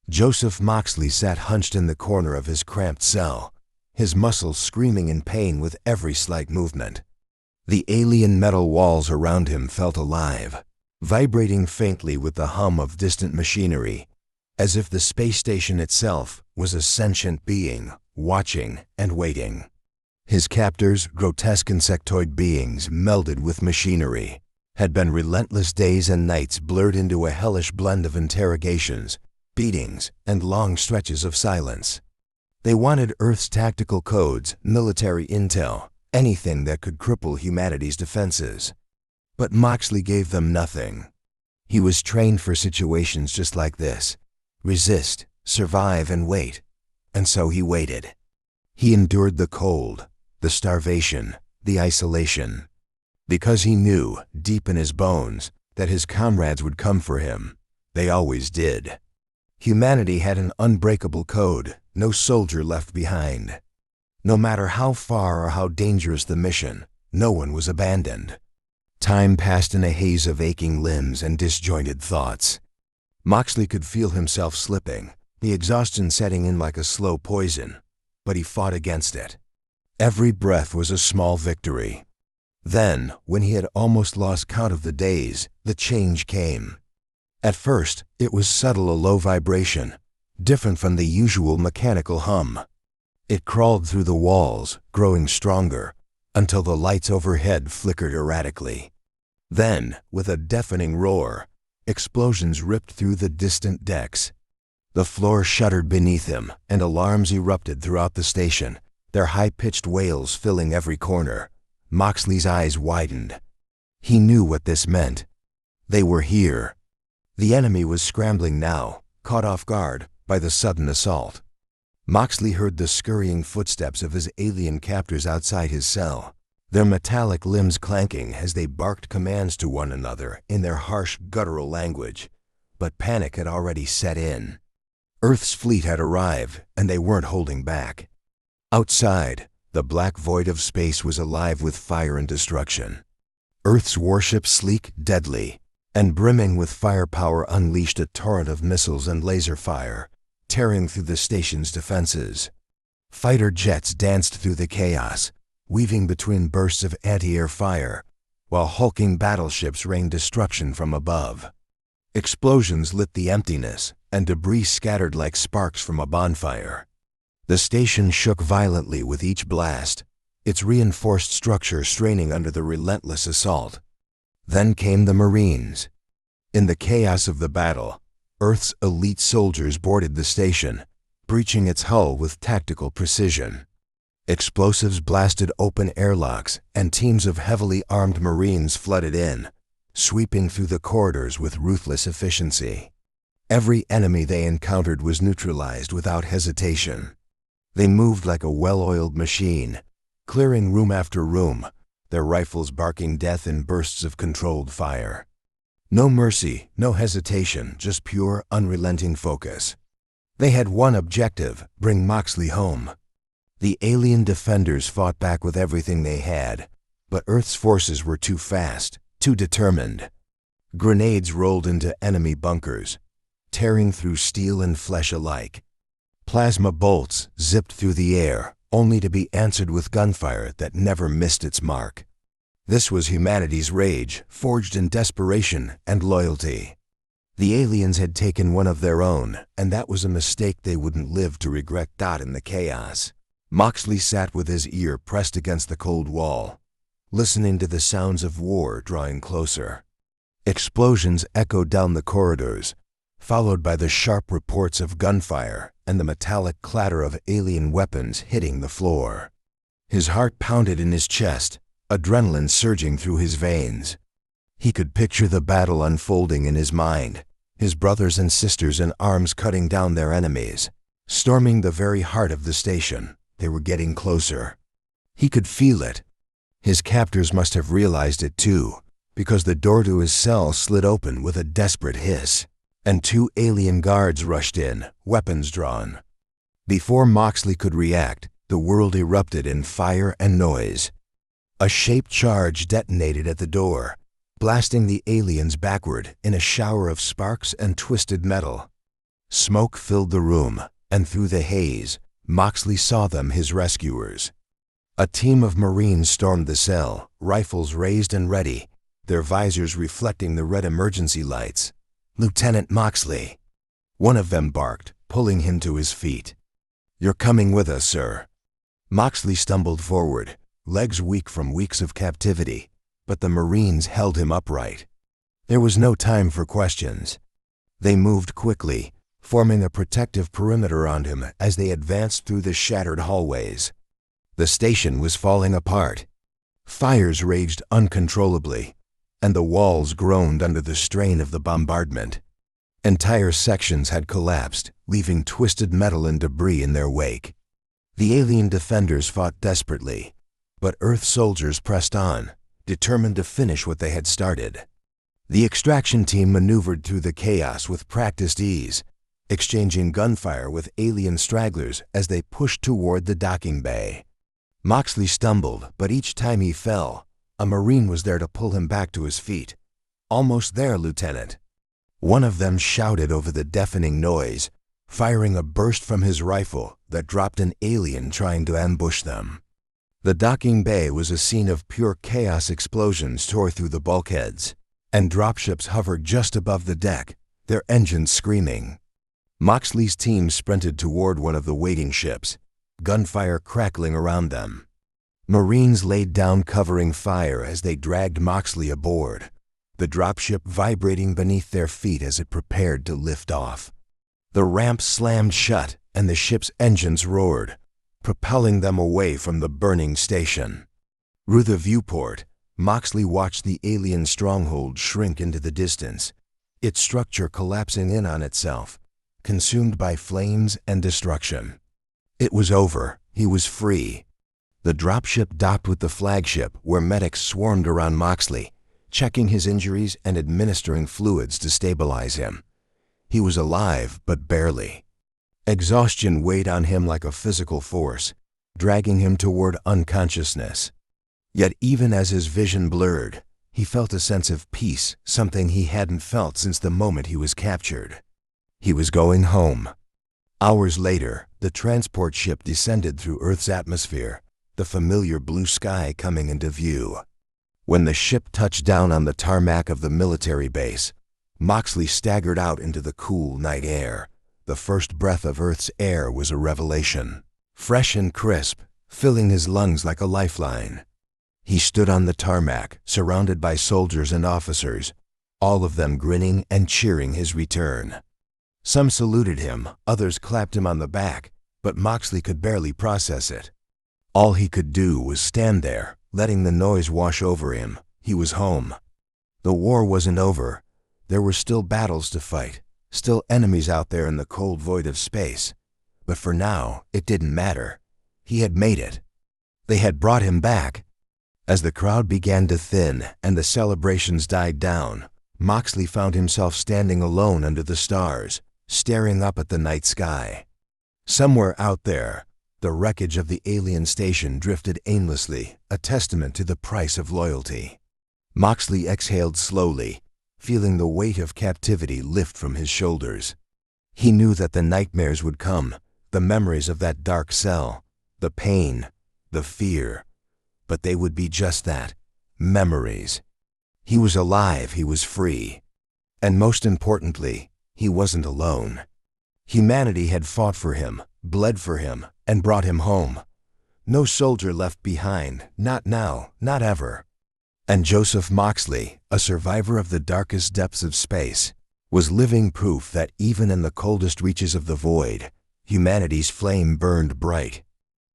Joseph Moxley sat hunched in the corner of his cramped cell, his muscles screaming in pain with every slight movement. The alien metal walls around him felt alive, vibrating faintly with the hum of distant machinery, as if the space station itself was a sentient being, watching and waiting. His captors, grotesque insectoid beings melded with machinery, had been relentless days and nights blurred into a hellish blend of interrogations, beatings, and long stretches of silence. They wanted Earth's tactical codes, military intel, anything that could cripple humanity's defenses. But Moxley gave them nothing. He was trained for situations just like this: resist, survive, and wait. And so he waited. He endured the cold, the starvation, the isolation, because he knew, deep in his bones, that his comrades would come for him. They always did. Humanity had an unbreakable code, no soldier left behind. No matter how far or how dangerous the mission, no one was abandoned. Time passed in a haze of aching limbs and disjointed thoughts. Moxley could feel himself slipping, the exhaustion setting in like a slow poison, but he fought against it. Every breath was a small victory. Then, when he had almost lost count of the days, the change came. At first, it was subtle, a low vibration, different from the usual mechanical hum. It crawled through the walls, growing stronger, until the lights overhead flickered erratically. Then, with a deafening roar, explosions ripped through the distant decks. The floor shuddered beneath him, and alarms erupted throughout the station, their high-pitched wails filling every corner. Moxley's eyes widened. He knew what this meant. They were here. The enemy was scrambling now, caught off guard by the sudden assault. Moxley heard the scurrying footsteps of his alien captors outside his cell, their metallic limbs clanking as they barked commands to one another in their harsh, guttural language. But panic had already set in. Earth's fleet had arrived, and they weren't holding back. Outside, the black void of space was alive with fire and destruction. Earth's warships, sleek, deadly, and brimming with firepower, unleashed a torrent of missiles and laser fire, tearing through the station's defenses. Fighter jets danced through the chaos, weaving between bursts of anti-air fire, while hulking battleships rained destruction from above. Explosions lit the emptiness, and debris scattered like sparks from a bonfire. The station shook violently with each blast, its reinforced structure straining under the relentless assault. Then came the Marines. In the chaos of the battle, Earth's elite soldiers boarded the station, breaching its hull with tactical precision. Explosives blasted open airlocks, and teams of heavily armed Marines flooded in, sweeping through the corridors with ruthless efficiency. Every enemy they encountered was neutralized without hesitation. They moved like a well-oiled machine, clearing room after room, their rifles barking death in bursts of controlled fire. No mercy, no hesitation, just pure, unrelenting focus. They had one objective: bring Moxley home. The alien defenders fought back with everything they had, but Earth's forces were too fast, too determined. Grenades rolled into enemy bunkers, tearing through steel and flesh alike. Plasma bolts zipped through the air, only to be answered with gunfire that never missed its mark. This was humanity's rage, forged in desperation and loyalty. The aliens had taken one of their own, and that was a mistake they wouldn't live to regret. In the chaos, Moxley sat with his ear pressed against the cold wall, listening to the sounds of war drawing closer. Explosions echoed down the corridors, followed by the sharp reports of gunfire and the metallic clatter of alien weapons hitting the floor. His heart pounded in his chest, adrenaline surging through his veins. He could picture the battle unfolding in his mind, his brothers and sisters in arms cutting down their enemies, storming the very heart of the station. They were getting closer. He could feel it. His captors must have realized it too, because the door to his cell slid open with a desperate hiss, and two alien guards rushed in, weapons drawn. Before Moxley could react, the world erupted in fire and noise. A shaped charge detonated at the door, blasting the aliens backward in a shower of sparks and twisted metal. Smoke filled the room, and through the haze, Moxley saw them, his rescuers. A team of Marines stormed the cell, rifles raised and ready, their visors reflecting the red emergency lights. "Lieutenant Moxley," one of them barked, pulling him to his feet. "You're coming with us, sir." Moxley stumbled forward, legs weak from weeks of captivity, but the Marines held him upright. There was no time for questions. They moved quickly, forming a protective perimeter around him as they advanced through the shattered hallways. The station was falling apart. Fires raged uncontrollably, and the walls groaned under the strain of the bombardment. Entire sections had collapsed, leaving twisted metal and debris in their wake. The alien defenders fought desperately, but Earth soldiers pressed on, determined to finish what they had started. The extraction team maneuvered through the chaos with practiced ease, exchanging gunfire with alien stragglers as they pushed toward the docking bay. Moxley stumbled, but each time he fell, a Marine was there to pull him back to his feet. "Almost there, Lieutenant." One of them shouted over the deafening noise, firing a burst from his rifle that dropped an alien trying to ambush them. The docking bay was a scene of pure chaos. Explosions tore through the bulkheads, and dropships hovered just above the deck, their engines screaming. Moxley's team sprinted toward one of the waiting ships, gunfire crackling around them. Marines laid down covering fire as they dragged Moxley aboard, the dropship vibrating beneath their feet as it prepared to lift off. The ramp slammed shut and the ship's engines roared, propelling them away from the burning station. Through the viewport, Moxley watched the alien stronghold shrink into the distance, its structure collapsing in on itself, consumed by flames and destruction. It was over. He was free. The dropship docked with the flagship, where medics swarmed around Moxley, checking his injuries and administering fluids to stabilize him. He was alive, but barely. Exhaustion weighed on him like a physical force, dragging him toward unconsciousness. Yet even as his vision blurred, he felt a sense of peace, something he hadn't felt since the moment he was captured. He was going home. Hours later, the transport ship descended through Earth's atmosphere, the familiar blue sky coming into view. When the ship touched down on the tarmac of the military base, Moxley staggered out into the cool night air. The first breath of Earth's air was a revelation, fresh and crisp, filling his lungs like a lifeline. He stood on the tarmac, surrounded by soldiers and officers, all of them grinning and cheering his return. Some saluted him, others clapped him on the back, but Moxley could barely process it. All he could do was stand there, letting the noise wash over him. He was home. The war wasn't over. There were still battles to fight, still enemies out there in the cold void of space. But for now, it didn't matter. He had made it. They had brought him back. As the crowd began to thin and the celebrations died down, Moxley found himself standing alone under the stars, staring up at the night sky. Somewhere out there, the wreckage of the alien station drifted aimlessly, a testament to the price of loyalty. Moxley exhaled slowly, feeling the weight of captivity lift from his shoulders. He knew that the nightmares would come, the memories of that dark cell, the pain, the fear, but they would be just that, memories. He was alive, he was free. And most importantly, he wasn't alone. Humanity had fought for him, bled for him, and brought him home. No soldier left behind, not now, not ever. And Joseph Moxley, a survivor of the darkest depths of space, was living proof that even in the coldest reaches of the void, humanity's flame burned bright.